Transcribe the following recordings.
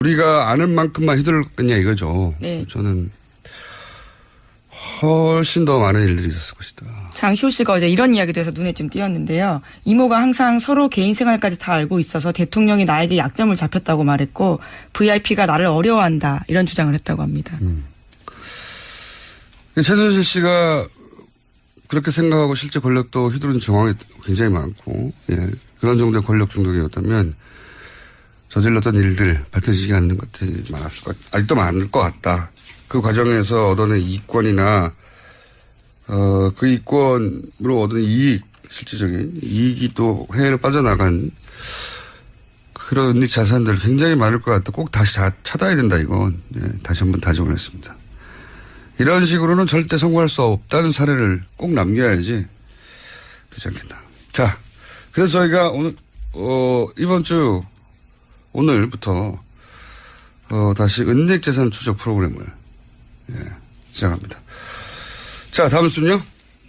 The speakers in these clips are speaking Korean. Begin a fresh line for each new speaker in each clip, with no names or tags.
우리가 아는 만큼만 휘둘렀겠냐 이거죠.
네.
저는 훨씬 더 많은 일들이 있었을 것이다.
장시호 씨가 어제 이런 이야기도 해서 눈에 좀 띄었는데요. 이모가 항상 서로 개인 생활까지 다 알고 있어서 대통령이 나에게 약점을 잡혔다고 말했고 VIP가 나를 어려워한다 이런 주장을 했다고 합니다.
최순실 씨가 그렇게 생각하고 실제 권력도 휘두른 정황이 굉장히 많고 그런 정도의 권력 중독이었다면 저질렀던 일들 밝혀지지 않는 것들이 많았을 것 같다. 아직도 많을 것 같다. 그 과정에서 얻어낸 이익권이나 그 이익권으로 얻은 이익, 실질적인 이익이 또 해외로 빠져나간 그런 은닉 자산들 굉장히 많을 것 같다. 꼭 다시 찾아야 된다 이건. 다시 한번 다짐을 했습니다. 이런 식으로는 절대 성공할 수 없다는 사례를 꼭 남겨야지 되지 않겠나. 자, 그래서 저희가 오늘 이번 주 오늘부터 다시 은닉 재산 추적 프로그램을 시작합니다. 자, 다음 순요.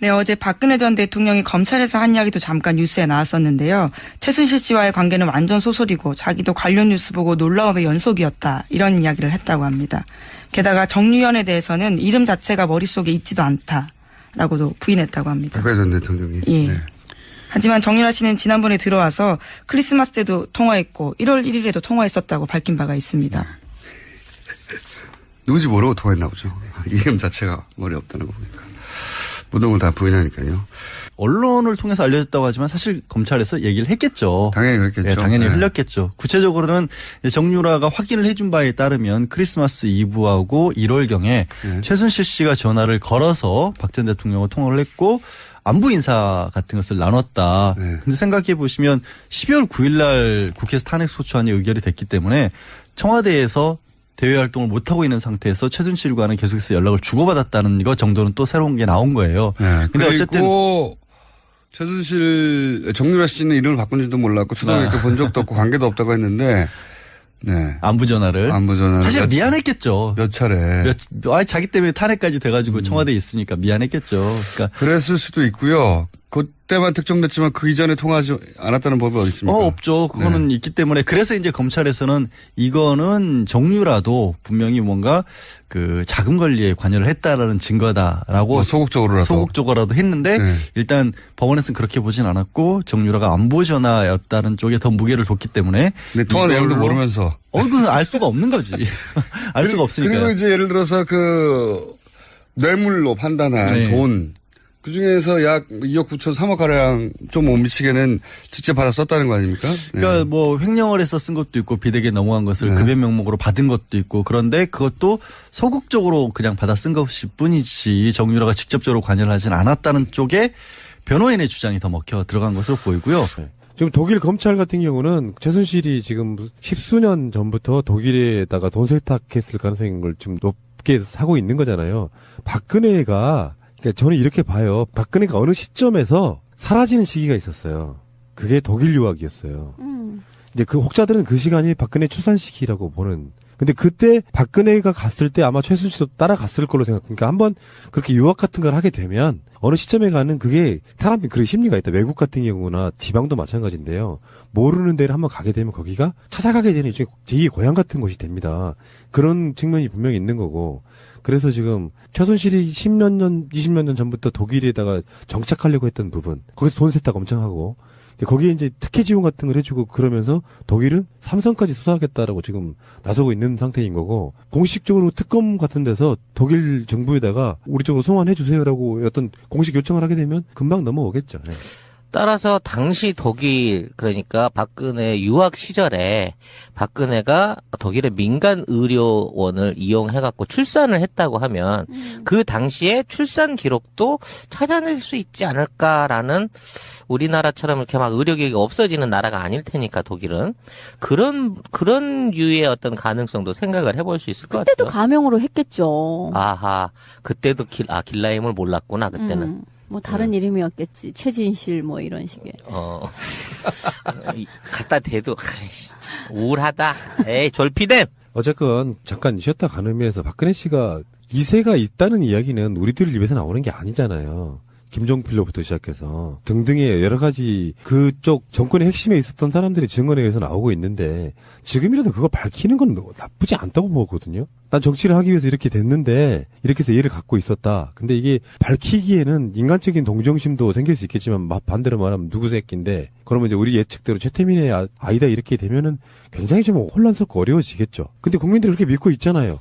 네, 어제 박근혜 전 대통령이 검찰에서 한 이야기도 잠깐 뉴스에 나왔었는데요. 최순실 씨와의 관계는 완전 소설이고 자기도 관련 뉴스 보고 놀라움의 연속이었다. 이런 이야기를 했다고 합니다. 게다가 정유현에 대해서는 이름 자체가 머릿속에 있지도 않다라고도 부인했다고 합니다.
박근혜 전 대통령이.
예.
네.
하지만 정유라 씨는 지난번에 들어와서 크리스마스 때도 통화했고 1월 1일에도 통화했었다고 밝힌 바가 있습니다.
누군지 모르고 통화했나 보죠. 이름 자체가 머리에 없다는 거 보니까. 모든 걸 다 부인하니까요.
언론을 통해서 알려졌다고 하지만 사실 검찰에서 얘기를 했겠죠.
당연히 그랬겠죠.
네, 당연히 흘렸겠죠. 구체적으로는 정유라가 확인을 해준 바에 따르면 크리스마스 이브하고 1월경에 최순실 씨가 전화를 걸어서 박 전 대통령과 통화를 했고 안부 인사 같은 것을 나눴다. 근데 생각해 보시면 12월 9일 날 국회에서 탄핵소추안이 의결이 됐기 때문에 청와대에서 대외 활동을 못하고 있는 상태에서 최순실과는 계속해서 연락을 주고받았다는 것 정도는 또 새로운 게 나온 거예요.
근데 어쨌든 최순실 정유라 씨는 이름을 바꾼지도 몰랐고 초등학교 본 적도 없고 관계도 없다고 했는데
안부 전화를 사실 미안했겠죠.
몇 차례.
자기 때문에 탄핵까지 돼가지고 청와대에 있으니까 미안했겠죠. 그러니까
그랬을 수도 있고요. 그때만 특정됐지만 그 이전에 통화하지 않았다는 법이 어디 있습니까?
없죠. 그거는 있기 때문에 그래서 이제 검찰에서는 이거는 정유라도 분명히 뭔가 그 자금 관리에 관여를 했다라는 증거다라고 소극적으로라도 했는데 일단 법원에서는 그렇게 보진 않았고 정유라가 안부 전화였다는 쪽에 더 무게를 뒀기 때문에
근데 통화 내용도 모르면서
그건 알 수가 없는 거지. 알 수가 없으니까.
그리고 이제 예를 들어서 그 뇌물로 판단한 돈 그 중에서 약 2억 9천 3억 가량 좀 못 미치게는 직접 받아 썼다는 거 아닙니까?
그러니까 뭐 횡령을 해서 쓴 것도 있고 비대기에 넘어간 것을 급여 명목으로 받은 것도 있고 그런데 그것도 소극적으로 그냥 받아 쓴 것일 뿐이지 정유라가 직접적으로 관여를 하진 않았다는 쪽에 변호인의 주장이 더 먹혀 들어간 것으로 보이고요.
지금 독일 검찰 같은 경우는 최순실이 지금 십수년 전부터 독일에다가 돈 세탁했을 가능성을 지금 높게 사고 있는 거잖아요. 박근혜가 그러니까 저는 이렇게 봐요. 박근혜가 어느 시점에서 사라지는 시기가 있었어요. 그게 독일 유학이었어요. 이제 그 혹자들은 그 시간이 박근혜 출산 시기라고 보는. 근데 그때 박근혜가 갔을 때 아마 최순실도 따라갔을 걸로 생각합니다. 그러니까 한번 그렇게 유학 같은 걸 하게 되면 어느 시점에 가는 그게 사람이 그런 심리가 있다. 외국 같은 경우나 지방도 마찬가지인데요. 모르는 데를 한번 가게 되면 거기가 찾아가게 되는 일종의 제2의 고향 같은 곳이 됩니다. 그런 측면이 분명히 있는 거고. 그래서 지금 최순실이 10몇 년, 20몇 년 전부터 독일에다가 정착하려고 했던 부분. 거기서 돈 세탁 엄청 하고. 거기에 이제 특혜 지원 같은 걸 해주고 그러면서 독일은 삼성까지 수사하겠다라고 지금 나서고 있는 상태인 거고 공식적으로 특검 같은 데서 독일 정부에다가 우리 쪽으로 송환해 주세요라고 어떤 공식 요청을 하게 되면 금방 넘어오겠죠. 네.
따라서 당시 독일 그러니까 박근혜 유학 시절에 박근혜가 독일의 민간 의료원을 이용해갖고 출산을 했다고 하면 그 당시에 출산 기록도 찾아낼 수 있지 않을까라는 우리나라처럼 이렇게 막 의료계가 없어지는 나라가 아닐 테니까 독일은 그런 유의 어떤 가능성도 생각을 해볼 수 있을 것 같아요.
그때도 가명으로 했겠죠.
아하 그때도 길라임을 몰랐구나 그때는.
뭐 다른 이름이었겠지. 최진실 뭐 이런 식의.
갖다 대도 우울하다. 에이 졸피뎀.
어쨌건 잠깐 쉬었다 가는 의미에서 박근혜 씨가 이세가 있다는 이야기는 우리들 입에서 나오는 게 아니잖아요. 김종필로부터 시작해서 등등의 여러 가지 그쪽 정권의 핵심에 있었던 사람들이 증언에 의해서 나오고 있는데 지금이라도 그걸 밝히는 건 나쁘지 않다고 보거든요. 난 정치를 하기 위해서 이렇게 됐는데 이렇게 해서 이해를 갖고 있었다. 근데 이게 밝히기에는 인간적인 동정심도 생길 수 있겠지만 반대로 말하면 누구 새끼인데 그러면 이제 우리 예측대로 최태민의 아이다 이렇게 되면은 굉장히 좀 혼란스럽고 어려워지겠죠. 근데 국민들이 그렇게 믿고 있잖아요.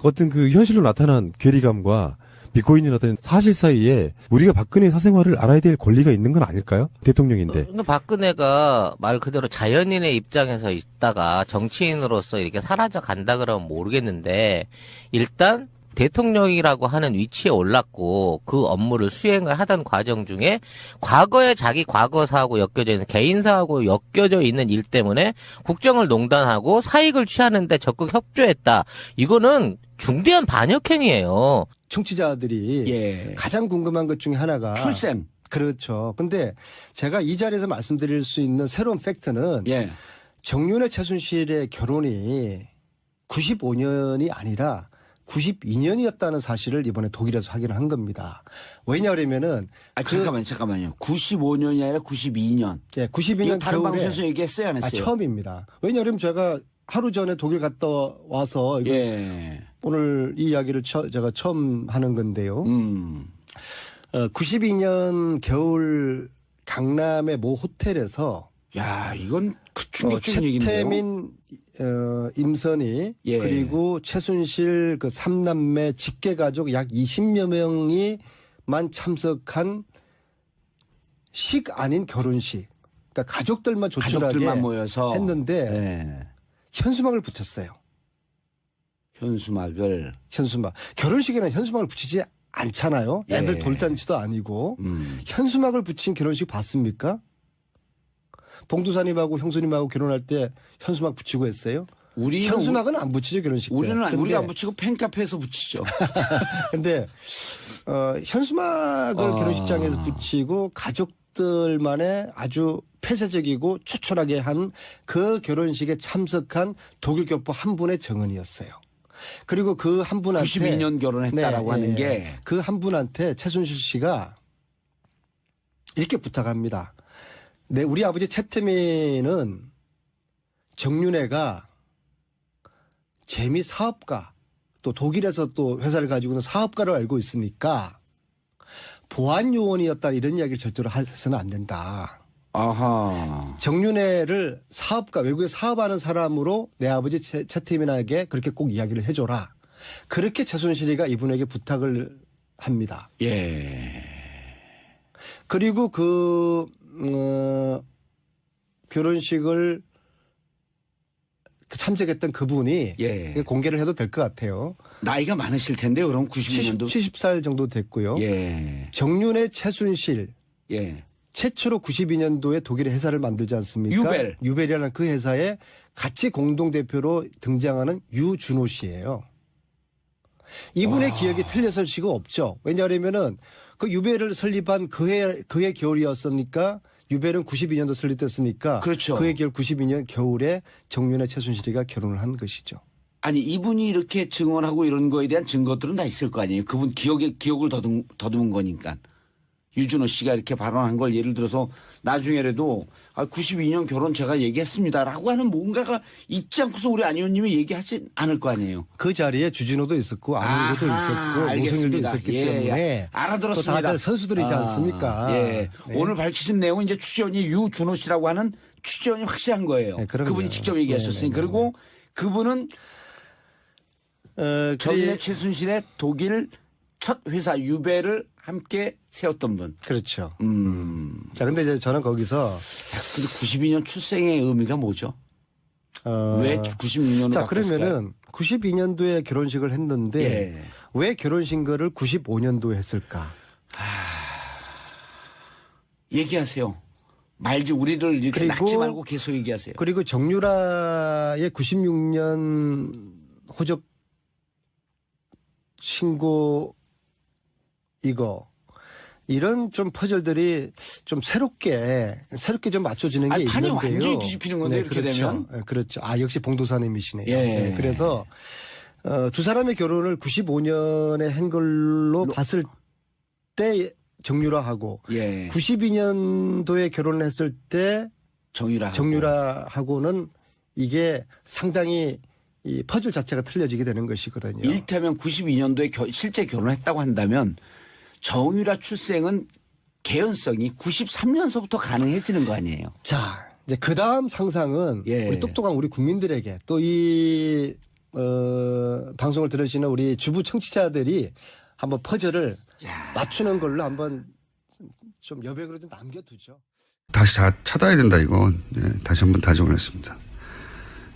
어떤 그 현실로 나타난 괴리감과 믿고 있는 어떤 사실 사이에 우리가 박근혜 사생활을 알아야 될 권리가 있는 건 아닐까요? 대통령인데.
근데 박근혜가 말 그대로 자연인의 입장에서 있다가 정치인으로서 이렇게 사라져 간다 그러면 모르겠는데 일단 대통령이라고 하는 위치에 올랐고 그 업무를 수행을 하던 과정 중에 과거에 자기 과거사하고 엮여져 있는 개인사하고 엮여져 있는 일 때문에 국정을 농단하고 사익을 취하는데 적극 협조했다. 이거는 중대한 반역행위예요.
청취자들이
예.
가장 궁금한 것 중에 하나가
출생.
그렇죠. 근데 제가 이 자리에서 말씀드릴 수 있는 새로운 팩트는
예.
정윤회 최순실의 결혼이 95년이 아니라 92년이었다는 사실을 이번에 독일에서 확인을 한 겁니다. 왜냐하면은
잠깐만요. 95년이 아니라 92년.
예, 92년
다른
겨울에
방송에서 얘기했어요, 안 했어요?
처음입니다. 왜냐하면 제가 하루 전에 독일 갔다 와서
예.
오늘 이 이야기를 제가 처음 하는 건데요. 92년 겨울 강남의 모 호텔에서
야, 이건 그 충격적인 얘기인데요.
최태민, 임선희
예.
그리고 최순실 그 3남매 직계 가족 약 20여 명이만 참석한 식 아닌 결혼식. 그러니까 가족들만 조촐하게
가족들만 모여서
했는데
예.
현수막을 붙였어요.
현수막을.
현수막. 결혼식에는 현수막을 붙이지 않잖아요. 애들
예.
돌잔치도 아니고. 현수막을 붙인 결혼식 봤습니까? 봉두사님하고 형수님하고 결혼할 때 현수막 붙이고 했어요? 현수막은 안 붙이죠, 결혼식 때.
우리가 안 붙이고 팬카페에서 붙이죠.
근데 현수막을 결혼식장에서 붙이고 가족들만의 아주 폐쇄적이고 초촐하게 한 그 결혼식에 참석한 독일 교포 한 분의 증언이었어요. 그리고 그 한 분한테
92년 결혼했다라고 하는 게
그 한 분한테 최순실 씨가 이렇게 부탁합니다. 네, 우리 아버지 최태민은 정윤회가 재미 사업가 또 독일에서 또 회사를 가지고 있는 사업가로 알고 있으니까 보안 요원이었다 이런 이야기를 절대로 해서는 안 된다.
아하.
정윤회를 사업가 외국에 사업하는 사람으로 내 아버지 최태민에게 그렇게 꼭 이야기를 해줘라. 그렇게 최순실이가 이분에게 부탁을 합니다.
예.
그리고 그 결혼식을 참석했던 그분이
예.
공개를 해도 될 것 같아요.
나이가 많으실 텐데요. 그럼 92년도
70살 정도 됐고요.
예.
정윤회 최순실
예.
최초로 92년도에 독일의 회사를 만들지 않습니까? 유벨이라는 그 회사에 같이 공동대표로 등장하는 유준호 씨예요. 이분의 기억이 틀렸을 수가 없죠. 왜냐하면은 그 유벨을 설립한 그해 겨울이었으니까 유벨은 92년도 설립됐으니까
그렇죠.
그해 겨울 92년 겨울에 정윤회 최순실이가 결혼을 한 것이죠.
아니 이분이 이렇게 증언하고 이런 거에 대한 증거들은 다 있을 거 아니에요. 그분 기억을 더듬은 거니까. 유준호 씨가 이렇게 발언한 걸 예를 들어서 나중에라도 92년 결혼 제가 얘기했습니다라고 하는 뭔가가 있지 않고서 우리 안 의원님이 얘기하지 않을 거 아니에요.
그 자리에 주진호도 있었고 안희도 있었고 노성일도 있었기 때문에
알아들었습니다.
또 다들 선수들이지 않습니까?
예.
네.
오늘 밝히신 내용은 이제 취재원이 유준호 씨라고 하는 취재원이 확실한 거예요.
네, 그럼요.
그분이 직접 얘기하셨으니
네.
그리고 그분은 정윤회 최순실의 독일 첫 회사 유벨을 함께 세웠던 분.
그렇죠. 자, 근데 이제 저는 거기서
근데 92년 출생의 의미가 뭐죠? 왜 96년으로
자,
바꿨을까요?
그러면은 92년도에 결혼식을 했는데
예.
왜 결혼식을 95년도에 했을까?
얘기하세요. 말지 우리를 이렇게
그리고-
낚지 말고 계속 얘기하세요.
그리고 정유라의 96년 호적 신고 이런 좀 퍼즐들이 좀 새롭게 좀 맞춰지는 게
아니, 판이
있는데요.
완전히 뒤집히는 건데, 이렇게
그렇죠.
되면?
네, 그렇죠. 역시 봉도사님이시네요.
예.
네, 그래서 두 사람의 결혼을 95년에 한 걸로 봤을 때 정유라하고
예.
92년도에 결혼을 했을 때 정유라하고는 이게 상당히 이 퍼즐 자체가 틀려지게 되는 것이거든요.
이를테면 92년도에 실제 결혼했다고 한다면 정유라 출생은 개연성이 93년서부터 가능해지는 거 아니에요?
자, 이제 그 다음 상상은
예.
우리 똑똑한 우리 국민들에게 또 이 방송을 들으시는 우리 주부 청취자들이 한번 퍼즐을 맞추는 걸로 한번 좀 여백으로 좀 남겨두죠.
다시 다 찾아야 된다, 이건. 다시 한번 다짐하겠습니다.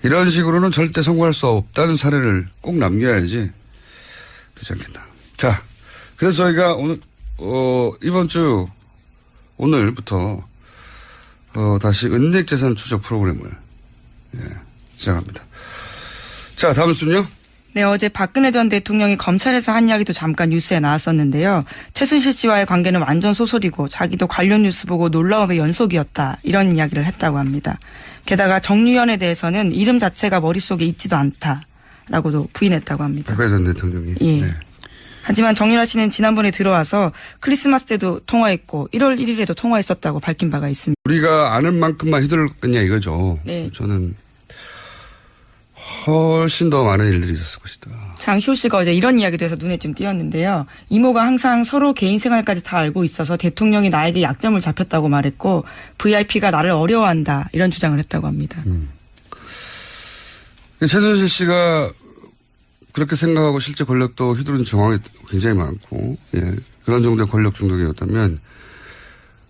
이런 식으로는 절대 성공할 수 없다는 사례를 꼭 남겨야지 되지 않겠나. 자, 그래서 저희가 오늘, 이번 주, 오늘부터, 다시 은닉재산 추적 프로그램을, 시작합니다. 자, 다음 순요.
네, 어제 박근혜 전 대통령이 검찰에서 한 이야기도 잠깐 뉴스에 나왔었는데요. 최순실 씨와의 관계는 완전 소설이고 자기도 관련 뉴스 보고 놀라움의 연속이었다. 이런 이야기를 했다고 합니다. 게다가 정유연에 대해서는 이름 자체가 머릿속에 있지도 않다라고도 부인했다고 합니다.
박근혜 전 대통령이.
예.
네.
하지만 정유라 씨는 지난번에 들어와서 크리스마스 때도 통화했고 1월 1일에도 통화했었다고 밝힌 바가 있습니다.
우리가 아는 만큼만 휘둘렀겠냐 이거죠.
네.
저는 훨씬 더 많은 일들이 있었을 것이다.
장시호 씨가 어제 이런 이야기도 해서 눈에 좀 띄었는데요. 이모가 항상 서로 개인 생활까지 다 알고 있어서 대통령이 나에게 약점을 잡혔다고 말했고 VIP가 나를 어려워한다 이런 주장을 했다고 합니다.
최순실 씨가 그렇게 생각하고 실제 권력도 휘두른 정황이 굉장히 많고 그런 정도의 권력 중독이었다면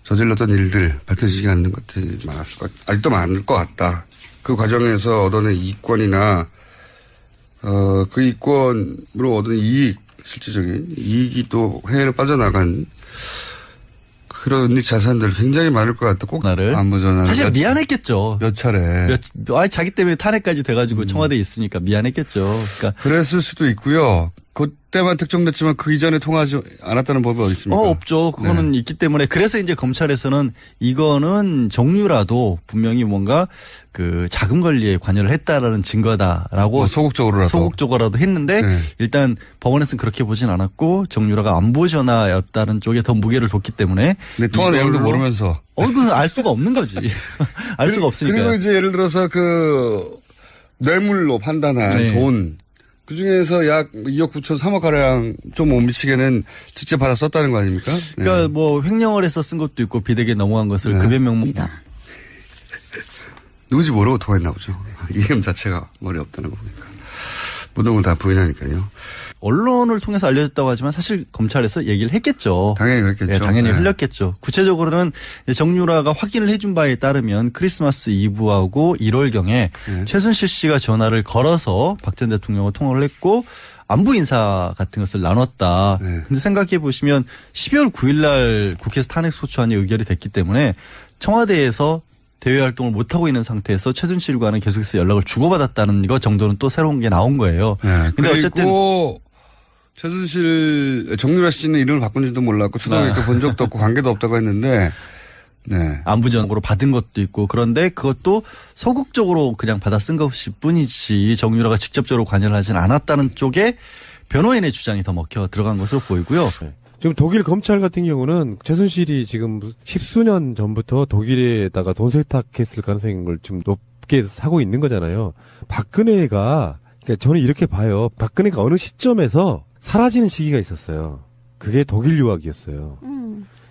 저질렀던 일들 밝혀지지 않는 것들이 많았을 것 같다. 아직도 많을 것 같다. 그 과정에서 얻어낸 이익권이나 그 이익권으로 얻은 이익, 실질적인 이익이 또 해외로 빠져나간 그런 은닉 자산들 굉장히 많을 것 같다. 꼭 안보 전화.
사실 미안했겠죠.
몇 차례.
자기 때문에 탄핵까지 돼가지고 청와대에 있으니까 미안했겠죠. 그러니까
그랬을 수도 있고요. 그때만 특정됐지만 그 이전에 통하지 않았다는 법이 어디 있습니까?
없죠. 그거는 있기 때문에 그래서 이제 검찰에서는 이거는 정유라도 분명히 뭔가 그 자금 관리에 관여를 했다라는 증거다라고 소극적으로라도 했는데 일단 법원에서는 그렇게 보진 않았고 정유라가 안보 전화였다는 쪽에 더 무게를 뒀기 때문에
통화 내용도 모르면서
그건 알 수가 없는 거지. 알 수가 없으니까.
그리고 이제 예를 들어서 그 뇌물로 판단한 돈. 그 중에서 약 2억 9천 3억 가량 좀 못 미치게는 직접 받아 썼다는 거 아닙니까?
그러니까 뭐 횡령을 해서 쓴 것도 있고 비대기에 넘어간 것을 급여 명목.
누군지 모르고 통화했나 보죠. 이름 자체가 머리 없다는 거 보니까. 모든 걸 다 부인하니까요.
언론을 통해서 알려졌다고 하지만 사실 검찰에서 얘기를 했겠죠.
당연히 그랬겠죠.
당연히 흘렸겠죠. 구체적으로는 정유라가 확인을 해준 바에 따르면 크리스마스 이브하고 1월경에 최순실 씨가 전화를 걸어서 박 전 대통령과 통화를 했고 안부 인사 같은 것을 나눴다. 근데 생각해 보시면 12월 9일 날 국회에서 탄핵 소추안이 의결이 됐기 때문에 청와대에서 대외 활동을 못하고 있는 상태에서 최순실과는 계속해서 연락을 주고받았다는 것 정도는 또 새로운 게 나온 거예요.
근데 어쨌든 최순실, 정유라 씨는 이름을 바꾼지도 몰랐고 초등학교 때 본 적도 없고 관계도 없다고 했는데
안부전으로 받은 것도 있고 그런데 그것도 소극적으로 그냥 받아 쓴 것일 뿐이지 정유라가 직접적으로 관여를 하진 않았다는 쪽에 변호인의 주장이 더 먹혀 들어간 것으로 보이고요.
지금 독일 검찰 같은 경우는 최순실이 지금 10수년 전부터 독일에다가 돈 세탁했을 가능성을 좀 높게 사고 있는 거잖아요. 박근혜가, 그러니까 저는 이렇게 봐요. 박근혜가 어느 시점에서 사라지는 시기가 있었어요. 그게 독일 유학이었어요.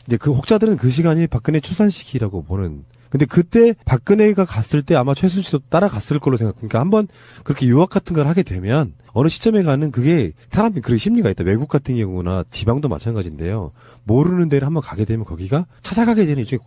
이제 그 혹자들은 그 시간이 박근혜 출산 시기라고 보는. 근데 그때 박근혜가 갔을 때 아마 최순실도 따라갔을 걸로 생각합니다. 한번 그렇게 유학 같은 걸 하게 되면 어느 시점에 가는 그게 사람들이 그런 심리가 있다. 외국 같은 경우나 지방도 마찬가지인데요. 모르는 데를 한번 가게 되면 거기가 찾아가게 되는 일종의